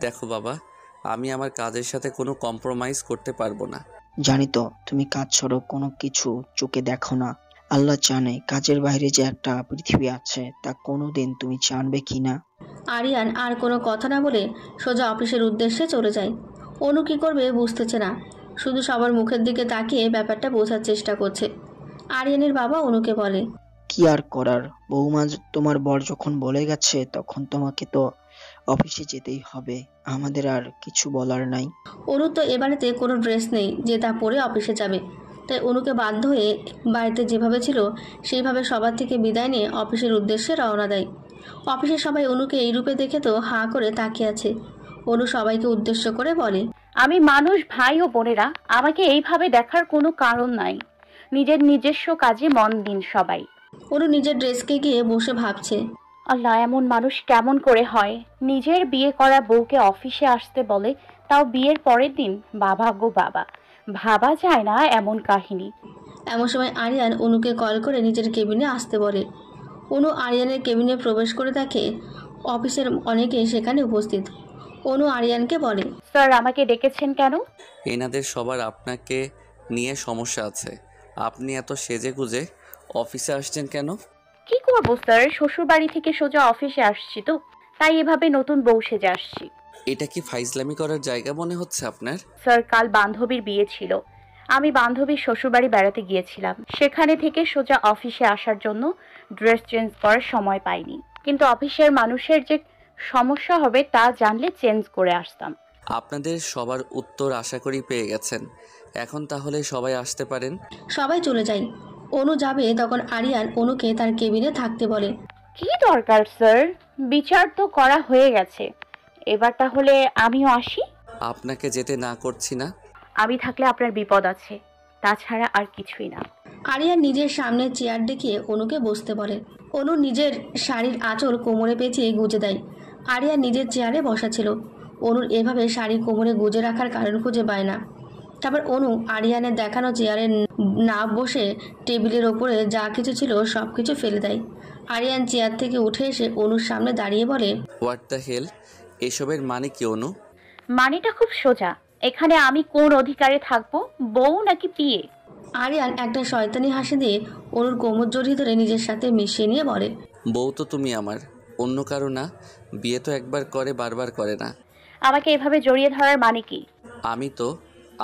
দেখো বাবা, আমি আমার কাজের সাথে কোনো কম্প্রোমাইজ করতে পারবো না। জানি তো তুমি কাজ ছাড়া কোনো কিছু চোখে দেখো না। আল্লাহ জানে কাজের বাইরে যে একটা পৃথিবী আছে, তা কোনোদিন তুমি জানবে কিনা। আরিয়ান আর কোনো কথা না বলে সোজা অফিসের উদ্দেশ্যে চলে যায়। অনু কী করবে বুঝতেছে না, শুধু সবার মুখের দিকে তাকিয়ে ব্যাপারটা বোঝার চেষ্টা করছে। আরিয়ানের বাবা অনুকে বলে, কি আর করার বৌমা, তোমার বর যখন বলে গেছে তখন তোমাকে তো অফিসে যেতেই হবে, আমাদের আর কিছু বলার নাই। অনুর তো এবারেতে কোনো ড্রেস নেই যে তা পরে অফিসে যাবে, তাই অনুকে বাধ্য হয়ে বাড়িতে যেভাবে ছিল সেইভাবে সবার থেকে বিদায় নিয়ে অফিসের উদ্দেশ্যে রওনা দেয়। অফিসে সবাই অনুকে এই রূপে দেখে তো হাঁ করে তাকিয়ে আছে। অনু সবাইকে উদ্দেশ্য করে বলে, আমি মানুষ ভাই ও বোনেরা, আমাকে এইভাবে দেখার কোনো কারণ নাই। নিজের নিজস্ব কাজে মন দিন সবাই। অনু নিজের ড্রেসকে গিয়ে বসে ভাবছে, আল্লাহ, এমন মানুষ কেমন করে হয়? নিজের বিয়ে করা বউকে অফিসে আসতে বলে, তাও বিয়ের পরের দিন। বাবা গো বাবা, ভাবা যায় না এমন কাহিনী। এমন সময় আরিয়ান অনুকে কল করে নিজের কেবিনে আসতে বলে। অনু আরিয়ানের কেবিনে প্রবেশ করে দেখে অফিসের অনেকে সেখানে উপস্থিত। অনু আরিয়ানকে বলে, স্যার, আমাকে ডেকেছেন কেন? এনাদের সবার আপনাকে নিয়ে সমস্যা আছে। আপনি এত সেজে গুজে অফিসে আসছেন কেন? কি করবো স্যার, শ্বশুর বাড়ি থেকে সোজা অফিসে আসছি তো, তাই এভাবে নতুন বউ সেজে আসছি। এটা কি ফাইজলামি করার জায়গা মনে হচ্ছে আপনার? স্যার, কাল বান্ধবীর বিয়ে ছিল, আমি বান্ধবীর শ্বশুরবাড়ি বেড়াতে গিয়েছিলাম। সেখানে থেকে সোজা অফিসে আসার জন্য ড্রেস চেঞ্জ করার সময় পাইনি, কিন্তু অফিসের মানুষের যে সমস্যা হবে তা জানলে চেঞ্জ করে আসতাম। আপনাদের সবার উত্তর আশা করি পেয়ে গেছেন। এখন তাহলে সবাই আসতে পারেন। সবাই চলে যায়। অনু যাবে তখন আরিয়ান অনুকে তার কেবিনে থাকতে বলে। কি দরকার স্যার, বিচার তো করা হয়ে গেছে, এবার তাহলে আমিও আসি। আপনাকে যেতে না করছি না। আমি থাকলে আপনার বিপদ আছে, তাছাড়া আর কিছুই না। আরিয়ান নিজের সামনে চেয়ার দেখিয়ে অনুকে বসতে বলে। অনু নিজের শাড়ির আঁচল কোমরে পেঁচিয়ে গুজে দেয়। আরিয়ান নিজের চেয়ারে বসা ছিল। অনুর এভাবে শাড়ি কোমরে গুজে রাখার কারণ খুঁজে পায় না। তারপর অনু আরিয়ানের দেখানো চেয়ারে না বসে টেবিলের ওপরে যা কিছু ছিল সব কিছু ফেলে দেয়। আরিয়ান চেয়ার থেকে উঠে এসে অনুর সামনে দাঁড়িয়ে বলে, হোয়াট দ্য হেল, এসবের মানে কি অনু? মানেটা খুব সোজা, এখানে আমি কোন অধিকারে থাকবো, বউ নাকি পিয়ে? আরিয়ান একটা শয়তানি হাসি দিয়ে অনুর কোমর জড়িয়ে ধরে নিজের সাথে মিশিয়ে নিয়ে বলে, বউ তো তুমি আমার, অন্য কারো না। বিয়ে তো একবার করে বারবার করে না। আমাকে এভাবে জড়িয়ে ধরার মানে কি? আমি তো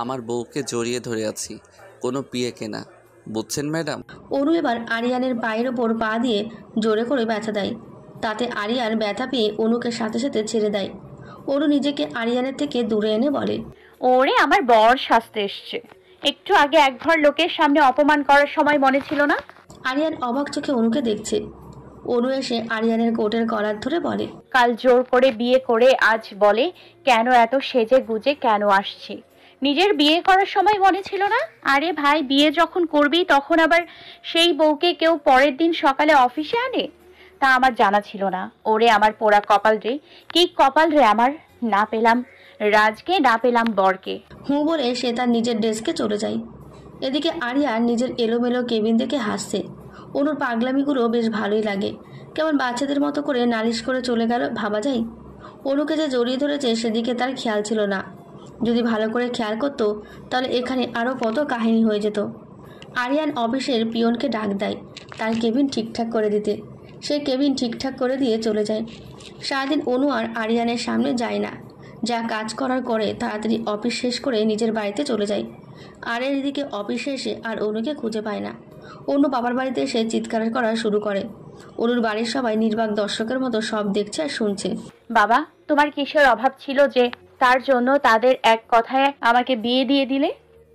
আমার বউকে জড়িয়ে ধরে আছি, কোনো বিয়েকে না। বুঝছেন ম্যাডাম? অনু এবার আরিয়ানের পায়ের ওপর পা দিয়ে জোরে করে ব্যথা দেয়। তাতে আরিয়ান ব্যথা পেয়ে অনুকে সাথে সাথে ছেড়ে দেয়। অনু নিজেকে আরিয়ানের থেকে দূরে এনে বলে, ওরে, আমার বর সাজতে এসছে, একটু আগে একঘর লোকের সামনে অপমান করার সময় মনে ছিল না? আরিয়ান অবাক চোখে অনুকে দেখছে। অনু এসে আরিয়ানের কোটের কলার ধরে বলে, কাল জোর করে বিয়ে করে আজ বলে কেন এত সেজে গুজে কেন আসছি? নিজের বিয়ে করার সময় মনে ছিল না? আরে ভাই, বিয়ে যখন করবি তখন আবার সেই বউকে কেউ পরের দিন সকালে অফিসে আনে? তা আমার জানা ছিল না। ওরে আমার পোড়া কপাল রে, কি কপাল রে আমার! না পেলাম রাজকে, না পেলাম বরকে। হুঁ বলে সে তার নিজের ডেস্কে চলে যায়। এদিকে আরিয়ান নিজের এলোমেলো কেবিন থেকে হাসছে। অনুর পাগলামিগুলো বেশ ভালোই লাগে। কেমন বাচ্চাদের মতো করে নালিশ করে চলে গেল ভাবা যায়। অনুকে যে জড়িয়ে ধরেছে সেদিকে তার খেয়াল ছিল না। যদি ভালো করে খেয়াল করতো তাহলে এখানে আরও কত কাহিনী হয়ে যেত। আরিয়ান অফিসের পিয়নকে ডাক দেয় তার কেবিন ঠিকঠাক করে দিতে। সে কেবিন ঠিকঠাক করে দিয়ে চলে যায়। সারাদিন অনু আর আরিয়ানের সামনে যায় না। যা কাজ করার করে তাড়াতাড়ি অফিস শেষ করে নিজের বাড়িতে চলে যায়। আর এদিকে অফিসে এসে আর অনুকে খুঁজে পায় না। অনু বাবার বাড়িতে এসে চিৎকার করা শুরু করে। অনুর বাড়ির সবাই নির্বাক দর্শকের মতো সব দেখছে আর শুনছে। বাবা, তোমার কিসের অভাব ছিল যে তার জন্য তাদের এক কথায় আমাকে বিয়ে দিয়ে দিলে?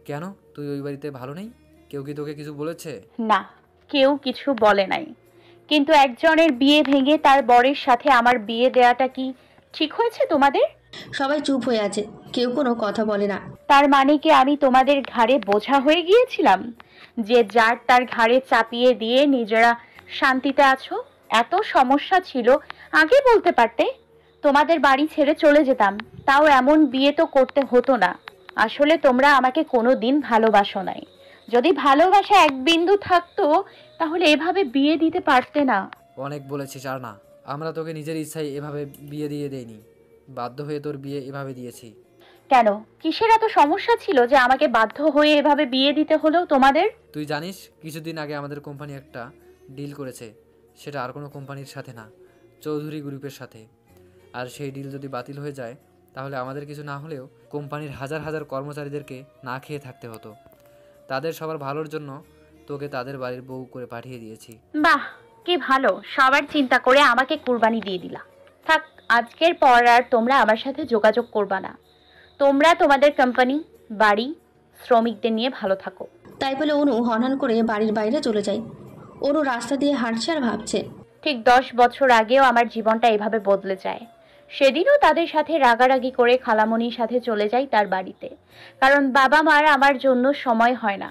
কেন, তুই ওই বাড়িতে ভালো নেই? কেউ কি তোকে কিছু বলেছে? না, কেউ কিছু বলে নাই, কিন্তু একজনের বিয়ে ভেঙে তার বরের সাথে আমার বিয়ে দেয়াটা কি ঠিক হয়েছে তোমাদের? সবাই চুপ হয়ে আছে, কেউ কোনো কথা বলে না। তার মানে কি আমি তোমাদের ঘাড়ে বোঝা হয়ে গিয়েছিলাম, যে যার তার ঘাড়ে চাপিয়ে দিয়ে নিজেরা শান্তিতে আছো? এত সমস্যা ছিল আগে বলতে পারতে, তোমাদের বাড়ি ছেড়ে চলে যেতাম। তাও এমন বিয়ে তো করতে হতো না। আসলে তোমরা আমাকে কোনো দিন ভালোবাসো নাই। যদি ভালোবাসা এক বিন্দু থাকতো তাহলে এভাবে বিয়ে দিতে পারতে না। অনেক বলেছিস আর না, আমরা তোকে নিজের ইচ্ছায় এভাবে বিয়ে দিয়ে দেইনি। বাধ্য হয়ে তোর বিয়ে এভাবে দিয়েছি। কেন, কিসের এত সমস্যা ছিল যে আমাকে বাধ্য হয়ে এভাবে বিয়ে দিতে হলো তোমাদের? তুই জানিস কিছুদিন আগে আমাদের কোম্পানি একটা ডিল করেছে, সেটা আর কোনো কোম্পানির সাথে না, চৌধুরী গ্রুপের সাথে। আর সেই ডিল যদি বাতিল হয়ে যায় তাহলে আমাদের কিছু না হলেও কোম্পানির হাজার হাজার কর্মচারীদেরকে না খেয়ে থাকতে হতো। তাদের সবার ভালোর জন্য তোকে তাদের বাড়ির বউ করে পাঠিয়ে দিয়েছি। বাহ, কি ভালো, সবার চিন্তা করে আমাকে কুরবানি দিয়ে দিলা। থাক, আজকের পর আর তোমরা আমার সাথে যোগাযোগ করবা না। তোমরা তোমাদের কোম্পানি, বাড়ি, শ্রমিকদের নিয়ে ভালো থাকো। তাই বলে অনু হনহন করে বাড়ির বাইরে চলে যায়। অনু রাস্তা দিয়ে হাঁটছে আর ভাবছে, ঠিক 10 বছর আগেও আমার জীবনটা এভাবে বদলে যায়। সেদিনও তাদের সাথে রাগারাগি করে খালামণির সাথে চলে যাই তার বাড়িতে, কারণ বাবা মার আমার জন্য সময় হয় না,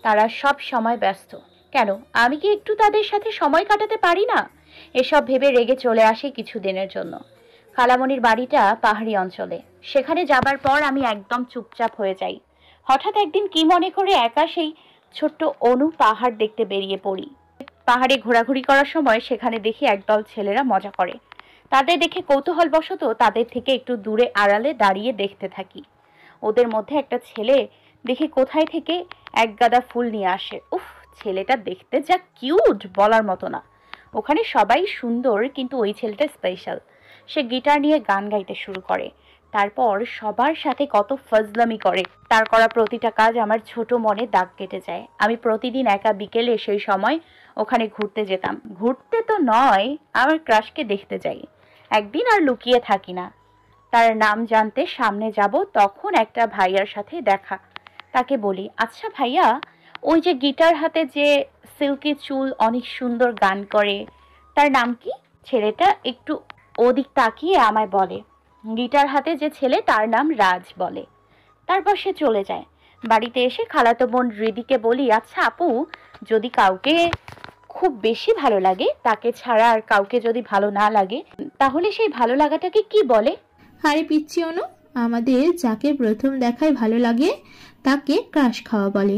তারা সব সময় ব্যস্ত। কেন, আমি কি একটু তাদের সাথে সময় কাটাতে পারি না? এসব ভেবে রেগে চলে আসি কিছুদিনের জন্য। খালামণির বাড়িটা পাহাড়ি অঞ্চলে, সেখানে যাবার পর আমি একদম চুপচাপ হয়ে যাই। হঠাৎ একদিন কি মনে করে একা সেই ছোট্ট অনু পাহাড় দেখতে বেরিয়ে পড়ি। পাহাড়ে ঘোরাঘুরি করার সময় সেখানে দেখি একদল ছেলেরা মজা করে। তাদের দেখে কৌতূহলবশত তাদের থেকে একটু দূরে আড়ালে দাঁড়িয়ে দেখতে থাকি। ওদের মধ্যে একটা ছেলে দেখি কোথায় থেকে এক গাদা ফুল নিয়ে আসে। উফ, ছেলেটা দেখতে যা কিউট, বলার মতো না। ওখানে সবাই সুন্দর, কিন্তু ওই ছেলেটা স্পেশাল। সে গিটার নিয়ে গান গাইতে শুরু করে, তারপর সবার সাথে কত ফজলামি করে। তার করা প্রতিটা কাজ আমার ছোট মনে দাগ কেটে যায়। আমি প্রতিদিন একা বিকেলে সেই সময় ওখানে ঘুরতে যেতাম। ঘুরতে তো নয়, আমার ক্রাশকে দেখতে যাই। একদিন আর লুকিয়ে থাকি না, তার নাম জানতে সামনে যাব, তখন একটা ভাইয়ার সাথে দেখা। তাকে বলি, আচ্ছা ভাইয়া, ওই যে গিটার হাতে যে সিল্কি চুল, অনেক সুন্দর গান করে, তার নাম কি? ছেলেটা একটু ওদিক তাকিয়ে আমায় বলে, গিটার হাতে যে ছেলে তার নাম রাজ বলে। তারপর সে চলে যায়। বাড়িতে এসে খালাতো বোন রিদিকে বলি, আচ্ছা আপু, যদি কাউকে খুব বেশি ভালো লাগে, তাকে ছাড়া আর কাউকে যদি ভালো না লাগে, তাহলে সেই ভালো লাগাটাকে কি বলে? আরে পিচ্ছি অনু, আমাদের যাকে প্রথম দেখায় ভালো লাগে তাকে ক্রাশ খাওয়া বলে।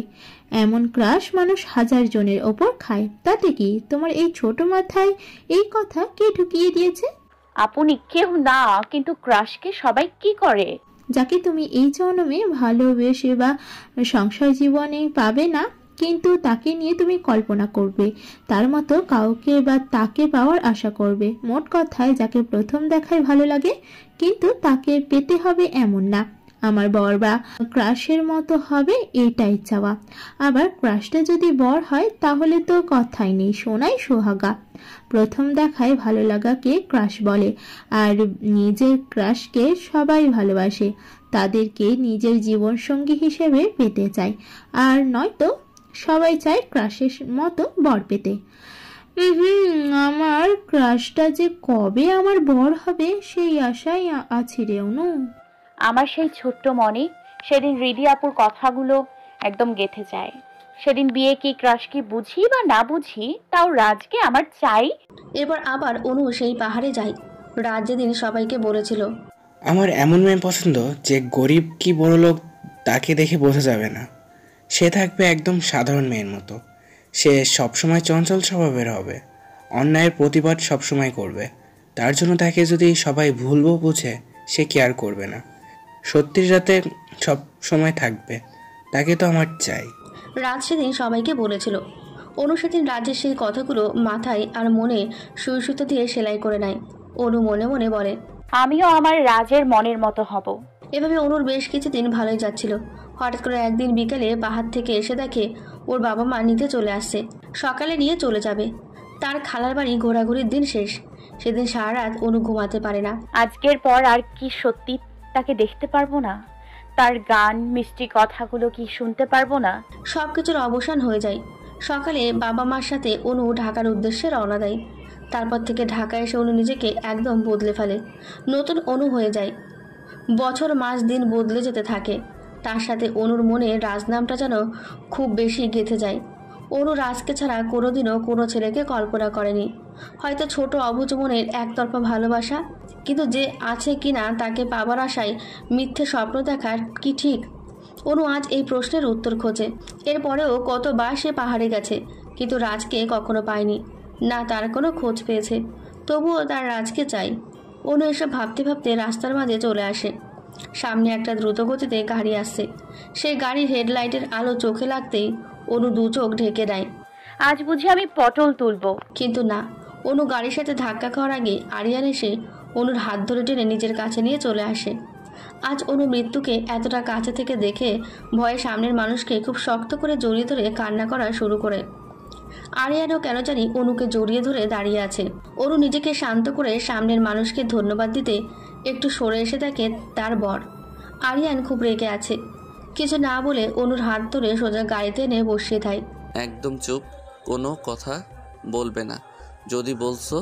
এমন ক্রাশ মানুষ 1000 জনের ওপর খায়, তাতে কি? তোমার এই ছোট মাথায় এই কথা কে ঢুকিয়ে দিয়েছে? আপনি কেউ না, কিন্তু ক্রাশকে সবাই কি করে? যাকে তুমি এই জন্মে ভালোবেসে বা সংসার জীবনে পাবে না, কিন্তু তাকে নিয়ে তুমি কল্পনা করবে, তার মতো কাউকে বা তাকে পাওয়ার আশা করবে। মোট কথায় যাকে প্রথম দেখায় ভালো লাগে কিন্তু তাকে পেতে হবে এমন না। আমার বর বা ক্রাশের মতো হবে এটাই চাওয়া। আবার ক্রাশটা যদি বর হয় তাহলে তো কথাই নেই, সোনাই সোহাগা। প্রথম দেখায় ভালো লাগাকে ক্রাশ বলে, আর নিজের ক্রাশকে সবাই ভালোবাসে, তাদেরকে নিজের জীবনসঙ্গী হিসেবে পেতে চায়, আর নয়তো সবাই চায় ক্রাশের মতো বর পেতে। আমার ক্রাশটা যে কবে আমার বর হবে সেই আশাই আছি রে অনু। আমার সেই ছোট্ট মনে সেদিন রিদি আপুর কথাগুলো একদম গেঁথে যায়। সেদিন বিয়ে কি, ক্রাশ কি, বুঝি বা না বুঝি, তাও রাজকে আমার চাই। এরপর আবার অনু সেই পাহাড়ে যায়। রাজ যেদিন সবাইকে বলেছিল, আমার এমন মেয়ে পছন্দ যে গরিব কি বড়লোক তাকে দেখে বোঝা যাবে না, সে থাকবে একদম সাধারণ মেয়ের মতো, সে সবসময় চঞ্চল স্বভাবের হবে, অন্যায়ের প্রতিবাদ সবসময় করবে, তার জন্য তাকে যদি সবাই ভুলবো বুঝে সে কেয়ার করবে না, সত্যির সাথে সব সময় থাকবে, তাকে তো আমার চাই। রাজ সেদিন সবাইকে বলেছিল। অনু সেদিন রাজের সেই কথাগুলো মাথায় আর মনে সুই সুতো দিয়ে সেলাই করে নেয়। অনু মনে মনে বলে, আমিও আমার রাজের মনের মতো হব। এভাবে অনুর বেশ কিছুদিন ভালোই যাচ্ছিল। হঠাৎ করে একদিন বিকেলে পাহাড় থেকে এসে দেখে ওর বাবা মা নিতে চলে আসছে, সকালে নিয়ে চলে যাবে। তার খালার বাড়ি ঘোরাঘুরির দিন শেষ। সেদিন সারা রাত অনু ঘুমাতে পারে না। আজকের পর আর কি সত্যি তাকে দেখতে পারবো না? তার গান, মিষ্টি কথাগুলো কি শুনতে পারবো না? সবকিছুর অবসান হয়ে যায়। সকালে বাবা মার সাথে অনু ঢাকার উদ্দেশ্যে রওনা দেয়। তারপর থেকে ঢাকায় এসে অনু নিজেকে একদম বদলে ফেলে, নতুন অনু হয়ে যায়। বছর মাস দিন বদলে যেতে থাকে। তার সাথে অনুর মনে রাজ নামটা যেন খুব বেশি গেঁথে যায়। অনু রাজকে ছাড়া কোনোদিনও কোনো ছেলেকে কল্পনা করেনি। হয়তো ছোট অবুঝ মনের একতরফা ভালোবাসা, কিন্তু যে আছে কিনা তাকে পাবার আশায় মিথ্যে স্বপ্ন দেখার কি ঠিক? অনু আজ এই প্রশ্নের উত্তর খোঁজে। এরপরেও কতবার সে পাহাড়ে গেছে, কিন্তু রাজকে কখনো পায়নি, না তার কোনো খোঁজ পেয়েছে। তবুও তার রাজকে চাই। অনু এসব ভাবতে ভাবতে রাস্তার মাঝে চলে আসে। সামনে একটা দ্রুতগতিতে গাড়ি আসছে। সেই গাড়ির হেডলাইটের আলো চোখে লাগতেই অনু দু চোখ ঢেকে দেয়। আজ বুঝি আমি পটল তুলবো। কিন্তু না, অনু গাড়ির সাথে ধাক্কা খাওয়ার আগে আরিয়ান এসে অনুর হাত ধরে টেনে নিজের কাছে নিয়ে চলে আসে। আজ অনু মৃত্যুকে এতটা কাছে থেকে দেখে ভয়ে সামনের মানুষকে খুব শক্ত করে জড়িয়ে ধরে কান্না করা শুরু করে। আরিয়ানও কেন জানি অনুকে জড়িয়ে ধরে দাঁড়িয়ে আছে। অনু নিজেকে শান্ত করে সামনের মানুষকে ধন্যবাদ দিতে একটু সরে এসে দেখে তার বর। আরিয়ান খুব রেগে আছে। কিছু না বলে অনুর হাত ধরে সোজা গাড়িতে এনে বসিয়ে দেয়। একদম চুপ, কোনো কথা বলবে না। যদি বলছো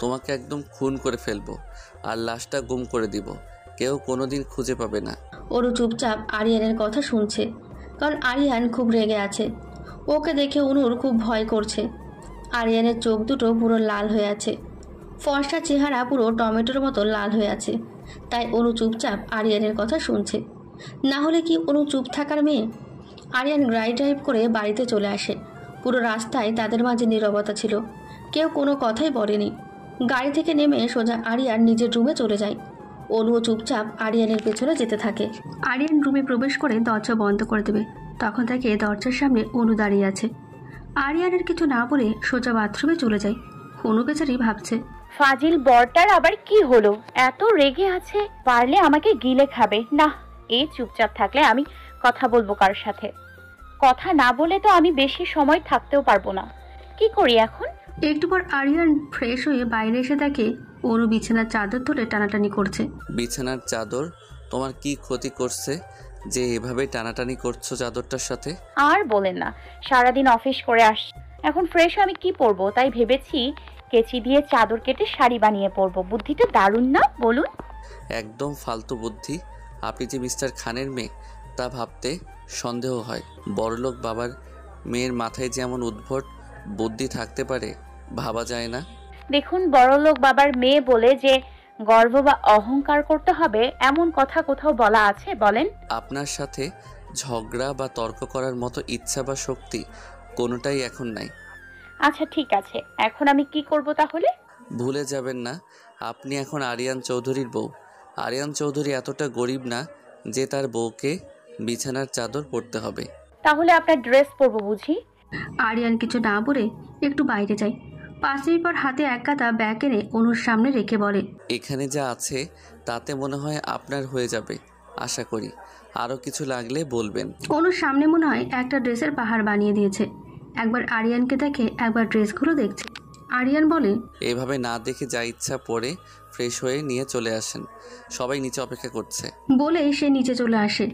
তোমাকে একদম খুন করে ফেলবো আর লাশটা গুম করে দিব, কেউ কোনোদিন খুঁজে পাবে না। অনু চুপচাপ আরিয়ানের কথা শুনছে, কারণ আরিয়ান খুব রেগে আছে। ওকে দেখে অনুর খুব ভয় করছে। আরিয়ানের চোখ দুটো পুরো লাল হয়ে আছে, ফর্সা চেহারা পুরো টমেটোর মতো লাল হয়ে আছে। তাই অনু চুপচাপ আরিয়ানের কথা শুনছে। না হলে কি অনু চুপ থাকার মেয়ে? আরিয়ান গাড়ি ড্রাইভ করে বাড়িতে চলে আসে। পুরো রাস্তায় তাদের মাঝে নীরবতা ছিল, কেউ কোনো কথাই বলেনি। গাড়ি থেকে নেমে সোজা আরিয়ান নিজের রুমে চলে যায়। অনুও চুপচাপ আরিয়ানের পেছনে যেতে থাকে। আরিয়ান রুমে প্রবেশ করে দরজা বন্ধ করে দেবে, তখন তাকে দরজার সামনে অনু দাঁড়িয়ে আছে। আরিয়ানের কিছু না বলে সোজা বাথরুমে চলে যায়। অনু বেচারি ভাবছে, ফাজিল বরটার আবার কি হলো, এত রেগে আছে, পারলে আমাকে গিলে খাবে। না, এই চুপচাপ থাকলে আমি কথা বলবো কার সাথে? কথা না বলে তো আমি বেশি সময় থাকতেও পারবো না। কি করি এখন? একটু পর আরিয়ান ফ্রেশ হয়ে বাইরে এসে দেখে অনু বিছানার চাদর ধরে টানাটানি করছে। বিছানার চাদর তোমার কি ক্ষতি করছে যে এভাবে টানাটানি করছো চাদরটার সাথে? আর বলেন না, সারাদিন অফিস করে আসছি, এখন ফ্রেশ আমি কি পরবো তাই ভেবেছি কেচি দিয়ে চাদর কেটে শাড়ি বানিয়ে পরবো। বুদ্ধিটা দারুণ না বলুন? একদম ফালতু বুদ্ধি। আপনি যে মিস্টার খানের মেয়ে তা ভাবতে সন্দেহ হয়। বড়লোক বাবার মেয়ের মাথায় যেমন উদ্ভট বুদ্ধি থাকতে পারে ভাবা যায় না। দেখুন, বড়লোক বাবার মেয়ে বলে যে গর্ব বা অহংকার করতে হবে এমন কথা কোথাও বলা আছে বলেন? আপনার সাথে ঝগড়া বা তর্ক করার মতো ইচ্ছা বা শক্তি কোনোটাই এখন নাই। আচ্ছা ঠিক আছে, এখন আমি কি করব তাহলে? ভুলে যাবেন না আপনি এখন আরিয়ান চৌধুরীর বউ। আরিয়ান চৌধুরী এতটা গরিব না যে তার বউকে বিছানার চাদর পরতে হবে। তাহলে আপনার ড্রেস পরবো বুঝি? আরিয়ান কিছু না বলে একটু বাইরে যায়। 5 মিনিট পর হাতে এক গাদা ব্যাগ এনে অনুর সামনে রেখে বলে, এখানে যা আছে তাতে মনে হয় আপনার হয়ে যাবে, আশা করি। আরও কিছু লাগলে বলবেন। অনুর সামনে মনে হয় একটা ড্রেসের পাহাড় বানিয়ে দিয়েছে। একবার আরিয়ানকে দেখে, একবার ড্রেসগুলো দেখছে। আরিয়ান বলে, এভাবে না দেখে যা ইচ্ছা পরে ফ্রেশ হয়ে নিয়ে চলে আসেন, সবাই নিচে অপেক্ষা করছে। বলে সে নিচে চলে আসে।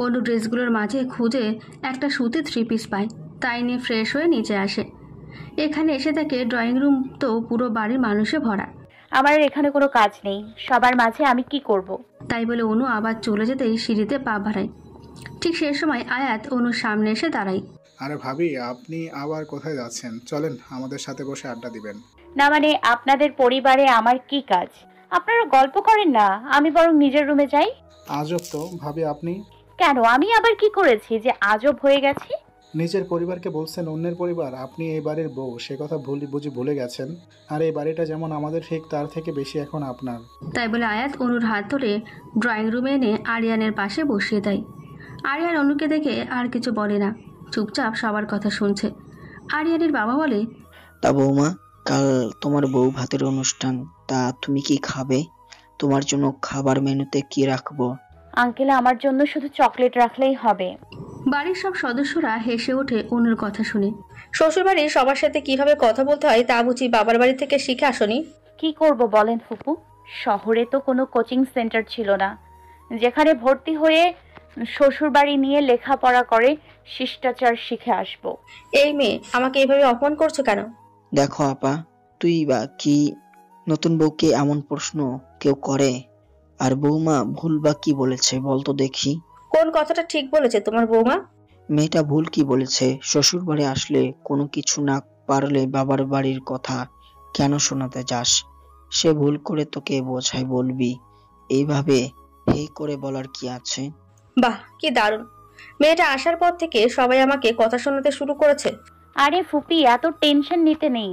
অনু ড্রেসগুলোর মাঝে খুঁজে একটা সুতির 3 পিস পায়, তাই নিয়ে ফ্রেশ হয়ে নিচে আসে। এখানে এসে দেখে ড্রয়িং রুম তো পুরো বাড়ির মানুষে ভরা। আমার এখানে কোনো কাজ নেই, সবার মাঝে আমি কি করব? তাই বলে অনু আবার চলে যেতেই সিঁড়িতে পা বাড়ায়। ঠিক সেই সময় আয়াত অনুর সামনে এসে দাঁড়ায়। আরে ভাবি, আপনি আবার কোথায় যাচ্ছেন? চলেন আমাদের সাথে বসে আড্ডা দিবেন। না মানে আপনাদের পরিবারে আমার কি কাজ? আপনারা গল্প করেন না, আমি বরং নিজের রুমে যাই। আজব তো ভাবি, আপনি কেন, আমি আবার কি করেছি যে আজব হয়ে গেছি? নিজের পরিবারকে বলছেন অন্যের পরিবার। আপনি এই বাড়ির বউ, সে কথা বুঝি ভুলে গেছেন। আর এই বাড়িটা যেমন আমাদের, ঠিক তার থেকে বেশি এখন আপনার। তাই বলে আয়াত অনুর হাত ধরে ড্রয়িং রুমে এনে আরিয়ানের পাশে বসিয়ে দেয়। আরিয়ান অনুকে দেখে আর কিছু বলে না, চুপচাপ সবার কথা শুনছে। আরিয়ানের বাবা বলে, তা বৌমা, কাল তোমার বউ ভাতের অনুষ্ঠান, তা তুমি কি খাবে? তোমার জন্য খাবার মেনুতে কি রাখবো? আঙ্কেল, আমার জন্য শুধু চকলেট রাখলেই হবে। বাড়ির সব সদস্যরা হেসে ওঠে অনুর কথা শুনে। শ্বশুরবাড়ির সবার সাথে কিভাবে কথা বলতে হয় তা বুঝি বাবার বাড়ি থেকে শিখে আসনি? কি করব বলেন ফুপু, শহরে তো কোনো কোচিং সেন্টার ছিল না যেখানে ভর্তি হয়ে শ্বশুরবাড়ি নিয়ে লেখাপড়া করে শিষ্টাচার শিখে আসব। এই মেয়ে, আমাকে এইভাবে অপমান করছো কেন? দেখো আপা, তুই বা কি নতুন বউকে এমন প্রশ্ন কেউ করে? আর বৌমা ভুল বা কি বলেছে বলতো দেখি? কোন কথাটা ঠিক বলেছে তোমার বৌমা? মেয়েটা ভুল কি বলেছে? শ্বশুর বাড়ি আসলে কোনো কিছু না পারলে বাবার বাড়ির কথা কেন শোনাতে যাস? সে ভুল করে তোকে বোঝাই বলবি, এইভাবে হে করে বলার কি আছে? বাহ, কি দারুণ! মেয়েটা আসার পর থেকে সবাই আমাকে কথা শোনাতে শুরু করেছে। আরে ফুপি, এত টেনশন নিতে নেই।